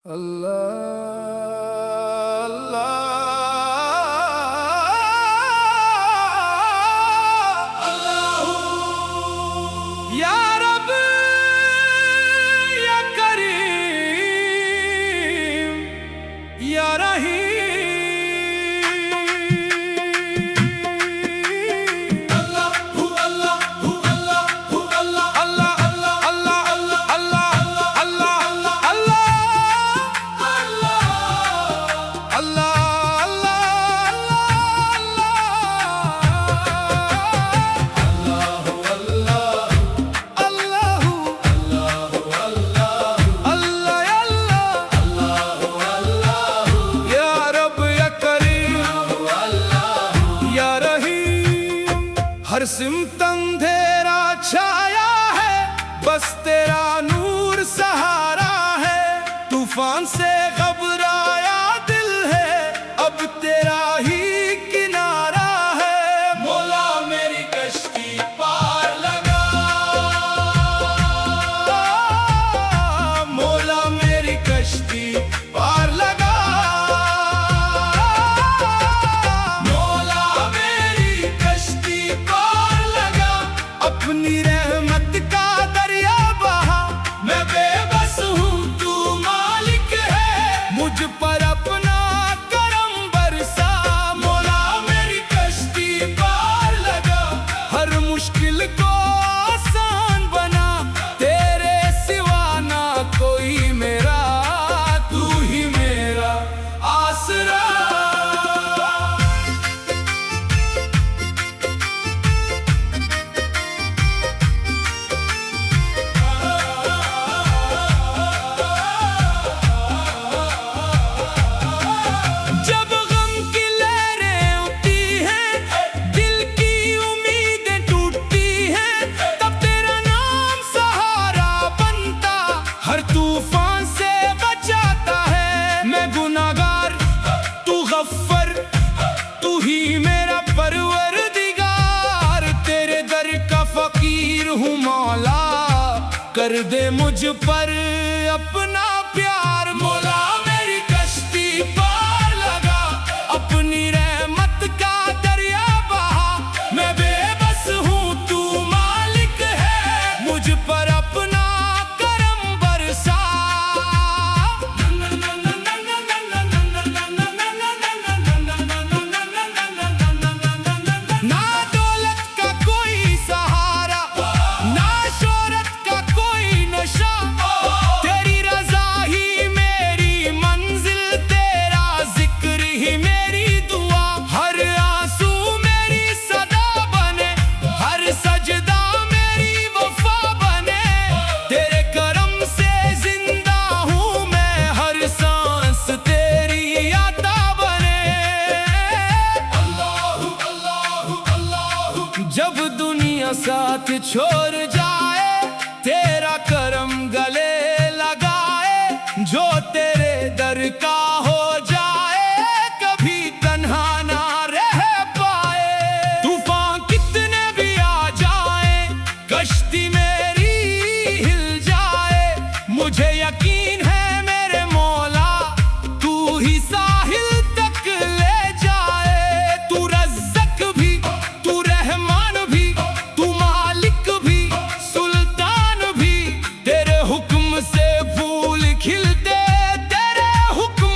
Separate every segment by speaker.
Speaker 1: अल्लाह अल्लाह अल्लाह या रब या करीम या रहीम हर सिमत अंधेरा छाया है, बस तेरा नूर सहारा है। तूफान से घबराया दिल है, अब तेरा ही किनारा है। मौला मेरी कश्ती पार लगा, मौला मेरी कश्ती पार लगा। अपनी रहमत का दरिया बहा, मैं बेबस हूँ तू मालिक है। मुझ पर अपना करम बरसा, मौला मेरी कश्ती पार लगा। हर मुश्किल को आसान बना, तेरे सिवा ना कोई मेरा, तू ही मेरा आसरा। तूफान से बचाता है, मैं गुनाहगार तू गफ्फर, तू ही मेरा परवरदिगार। तेरे दर का फकीर हूँ मौला, कर दे मुझ पर अपना प्यार। मौला मेरी कश्ती पार लगा, अपनी रहमत का दरिया बहा। मैं बेबस हूँ तू मालिक है, मुझ पर अपना जब दुनिया साथ छोड़ जाए, तेरा करम गले लगाए। जो तेरे दर का हो जाए, कभी तन्हा ना रह पाए। तूफान कितने भी आ जाए, कश्ती मेरी हिल जाए। मुझे यकीन है मेरे मौला, तू ही साहिल तक ले जाए। तू रज़्ज़क़ भी, तू रहमान भी, तू मालिक भी, सुल्तान भी। तेरे हुक्म से फूल खिलते, तेरे हुक्म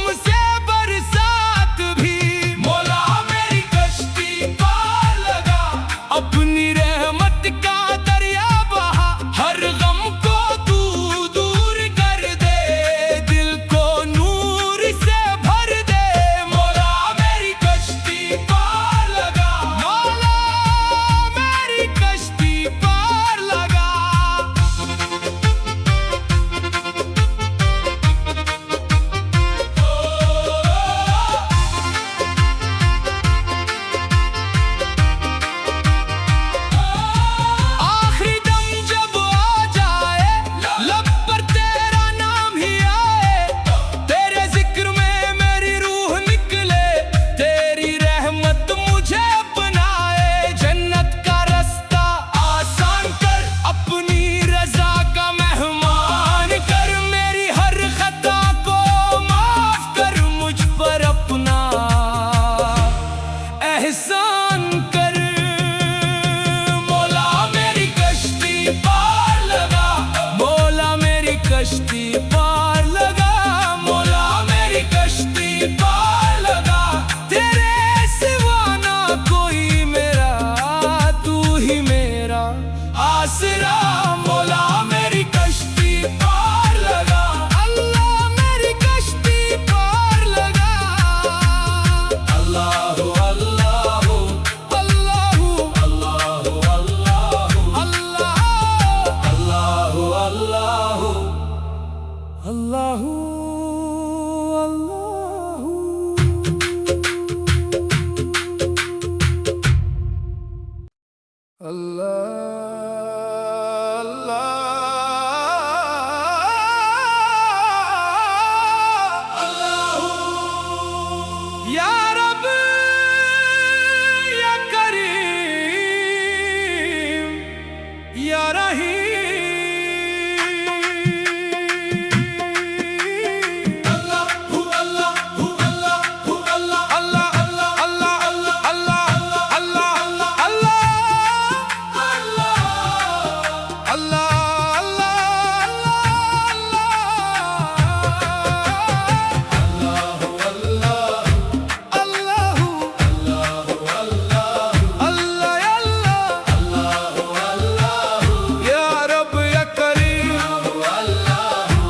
Speaker 1: या रब या करीम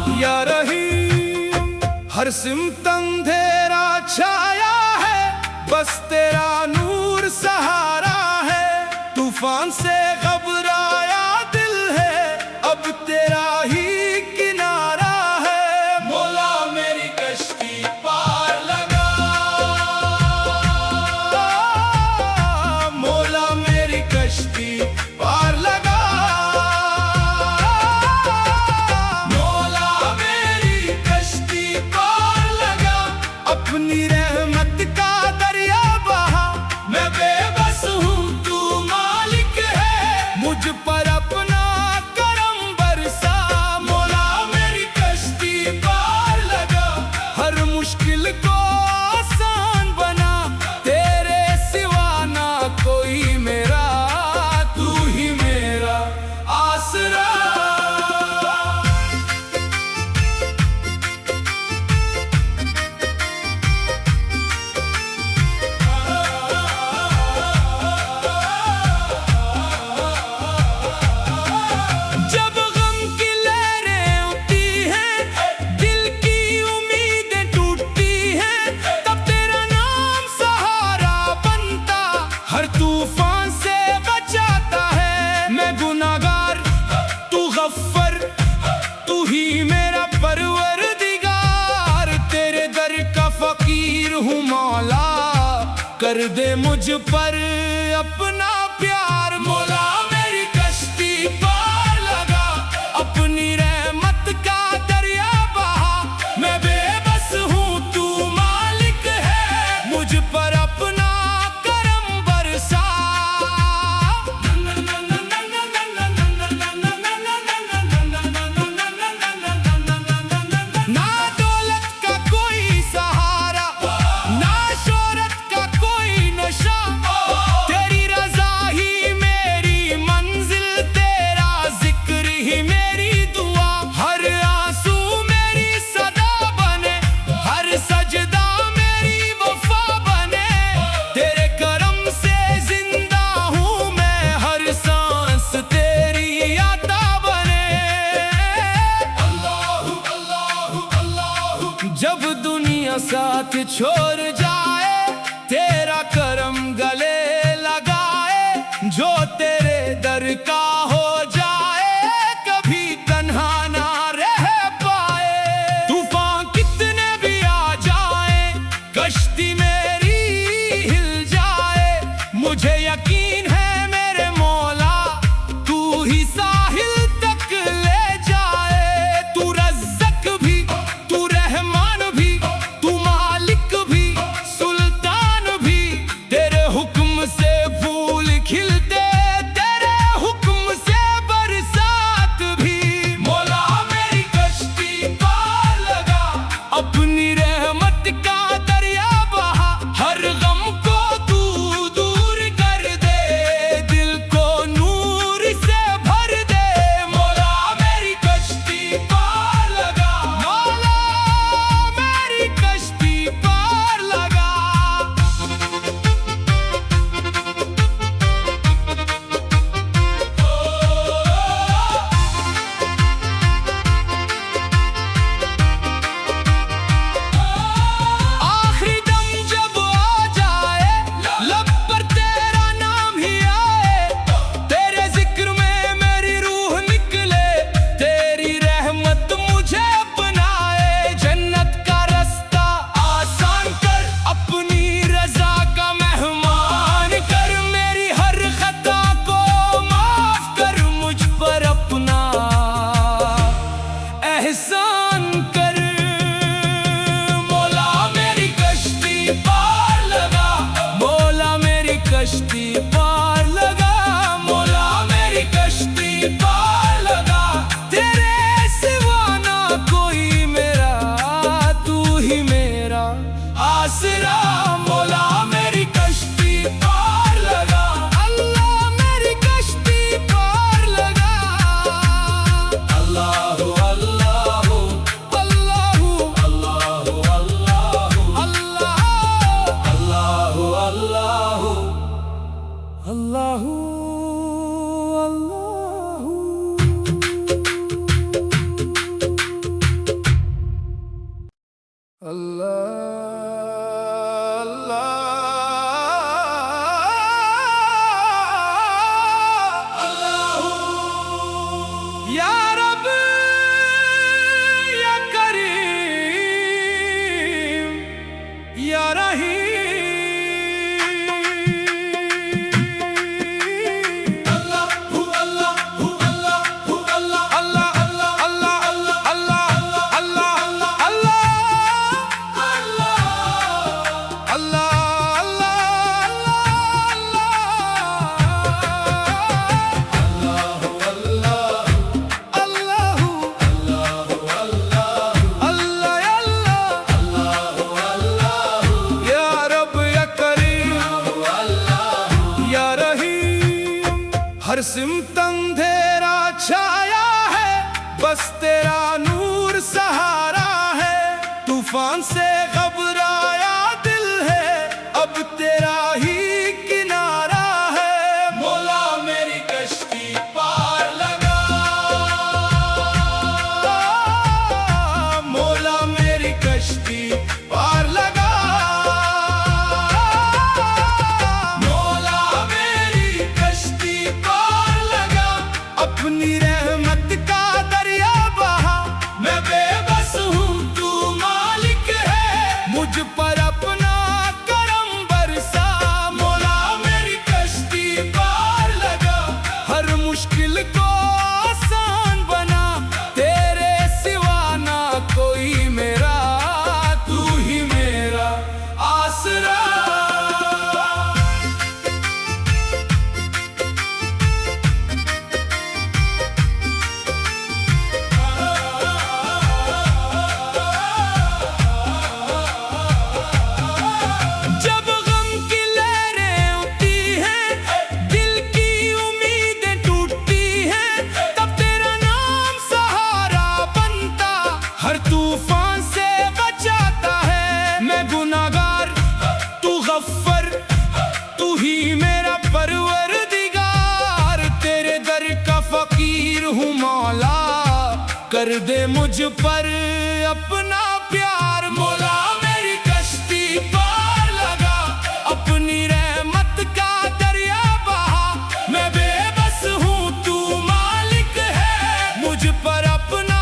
Speaker 1: या रहीम हर सिमत अंधेरा छाया है, बस तेरा नूर सहारा है। तूफान से घबराया दिल है, अब तेरा ही किनारा है। मौला मेरी कश्ती पार लगा, मौला मेरी कश्ती पार लगा। अपनी रहमत का दरिया बहा, मैं बेबस हूँ तू मालिक है। मुझ पर अपना करम बरसा, मौला मेरी कश्ती पार लगा। हर मुश्किल को आसान बना, तेरे सिवा ना कोई मेरा, तू ही मेरा आसरा। तूफान से बचाता है, मैं गुनाहगार तू गफ्फर, तू ही मेरा परवरदिगार। तेरे दर का फकीर हूँ मौला, कर दे मुझ पर अपना प्यार। मौला मेरी कश्ती पार लगा, अपनी रहमत का दरिया बहा। मैं बेबस हूँ तू मालिक है, मुझ पर अपना जब दुनिया साथ छोड़ जाए, तेरा करम गले लगाए। जो तेरे दर का हो जाए, कभी तन्हा ना रह पाए। तूफान कितने भी आ जाए, कश्ती मेरी हिल जाए। मुझे यकीन है मेरे मौला, तू ही साहिल तक ले जाए। तू रज़्ज़ाक़ भी, तू रहमान भी, तू मालिक भी, अल्लाह अल्लाह या रब या करीम या रहीम हर सिमत अंधेरा छाया है, बस तेरा नूर सहारा है। तूफान से घबराया दिल है, अब तेरा ही किनारा है। मौला मेरी कश्ती पार लगा, मौला मेरी कश्ती पार लगा। अपनी रहमत का दरिया बहा, मैं बेबस हूँ तू मालिक है। मुझ पर अपना करम बरसा, मौला मेरी कश्ती पार लगा। हर मुश्किल को आसान बना, तेरे सिवा ना कोई मेरा, तू ही मेरा आसरा। हर तूफान से बचाता है, मैं गुनाहगार तू गफ्फर, तू ही मेरा परवरदिगार। तेरे दर का फकीर हूँ मौला, कर दे मुझ पर अपना प्यार। मौला मेरी कश्ती पार लगा, अपनी रहमत का दरिया बहा। मैं बेबस हूँ तू मालिक है, मुझ पर अपना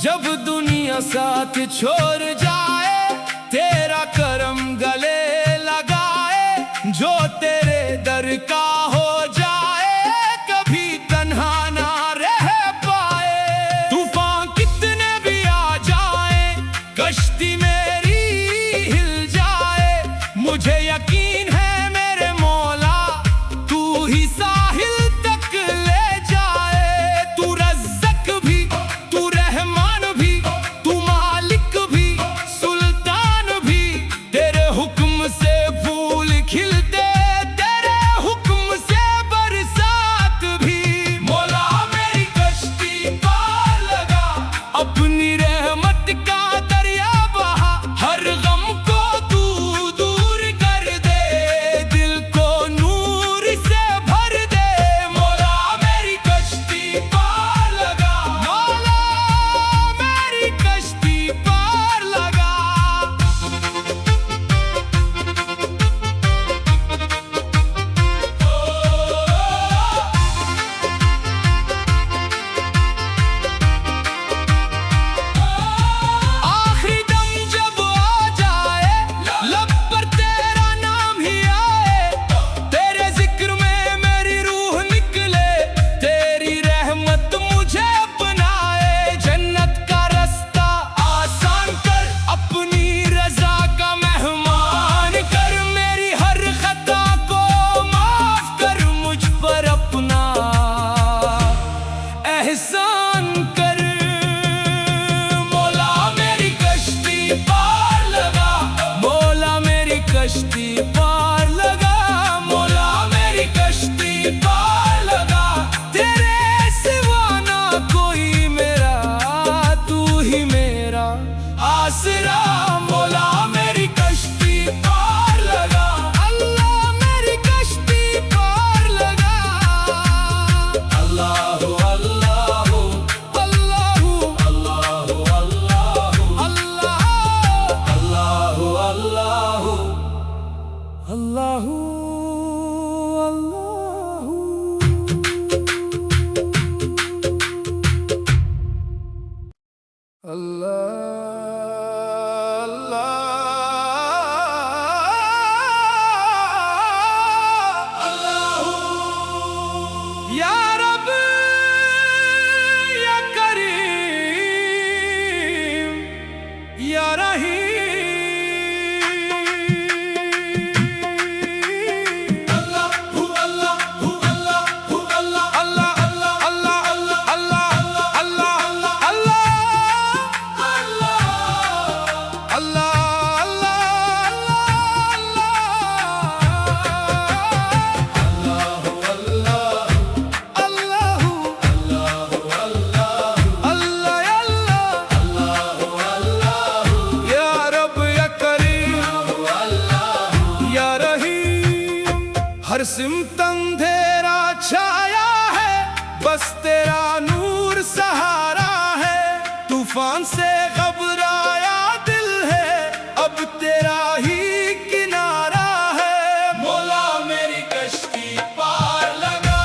Speaker 1: जब दुनिया साथ छोड़ जाए, तेरा करम गले लगाए। जो तेरे दर का हो जाए, कभी तन्हा ना रह पाए। तूफान कितने भी आ जाए, कश्ती मेरी हिल जाए। मुझे यकीन है मेरे मौला, तू ही साहिल तक ले जाए। तू रज़्ज़ाक़ भी, तू रहमान भी, तू मालिक भी, सुल्तान भी। तेरे हुक्म से फूल खिलते, अल्लाहू अल्लाहू या रब या करीम या रहीम अल्लाहू अल्लाहू अल्लाहू अल्लाह अल्लाह अल्लाह अल्लाह अल्लाह अल्लाह अल्लाह अल्लाह हर सिमत अंधेरा छाया है, बस तेरा नूर सहारा है। तूफान से घबराया दिल है, अब तेरा ही किनारा है। मौला मेरी कश्ती पार लगा,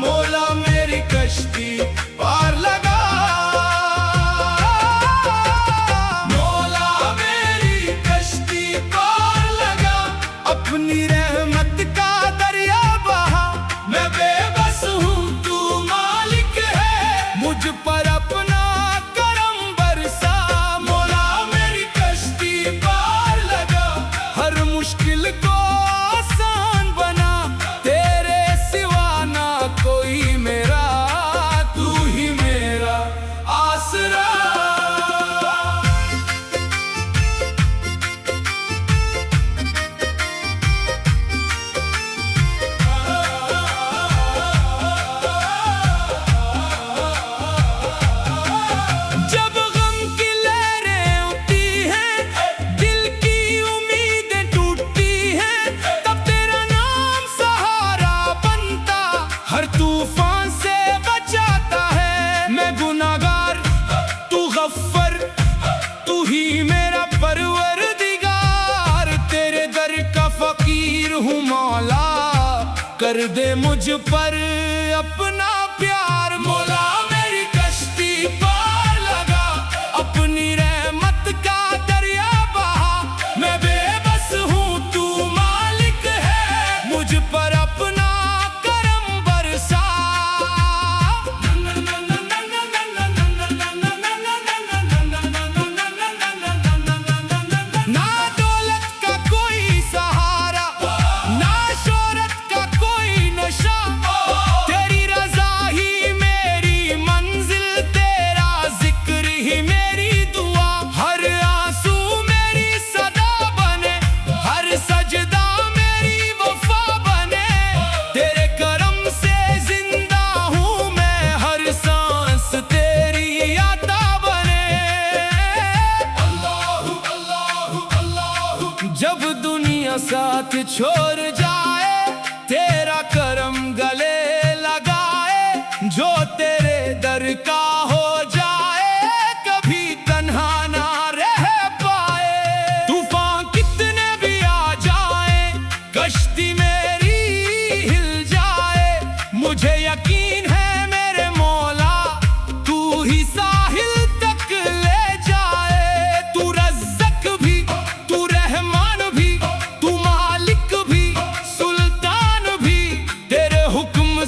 Speaker 1: मौला मेरी कश्ती पार लगा। अपनी रहमत का दरिया बहा, मैं बेबस हूँ तू मालिक है। मुझ पर अपना करम बरसा, मौला मेरी कश्ती पार लगा। हर मुश्किल को आसान बना, तेरे सिवा ना कोई मेरा, तू ही मेरा आसरा। हर तूफान से बचाता है, मैं गुनाहगार तू गफ्फर, तू ही मेरा परवरदिगार। तेरे दर का फकीर हूँ मौला, कर दे मुझ पर अपना प्यार। मौला मेरी कश्ती पार लगा, अपनी रहमत का दरिया बहा। मैं बेबस हूँ तू मालिक है, मुझ पर अपना जब दुनिया साथ छोड़ जाए, तेरा करम गले लगाए। जो तेरे दर का हो जाए, कभी तन्हा ना रह पाए। तूफान कितने भी आ जाए, कश्ती मेरी हिल जाए। मुझे यकीन है मेरे मौला, तू ही साहिल तक ले जाए। तू रज़्ज़ाक़ भी, तू रहमान भी, तू मालिक भी, सुल्तान भी। तेरे हुक्म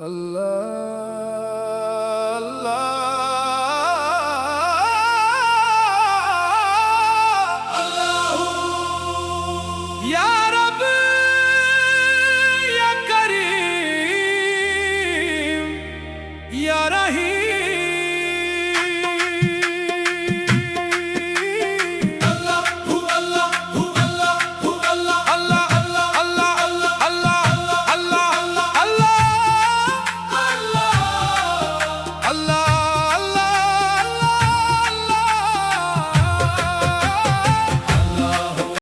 Speaker 2: अल्लाह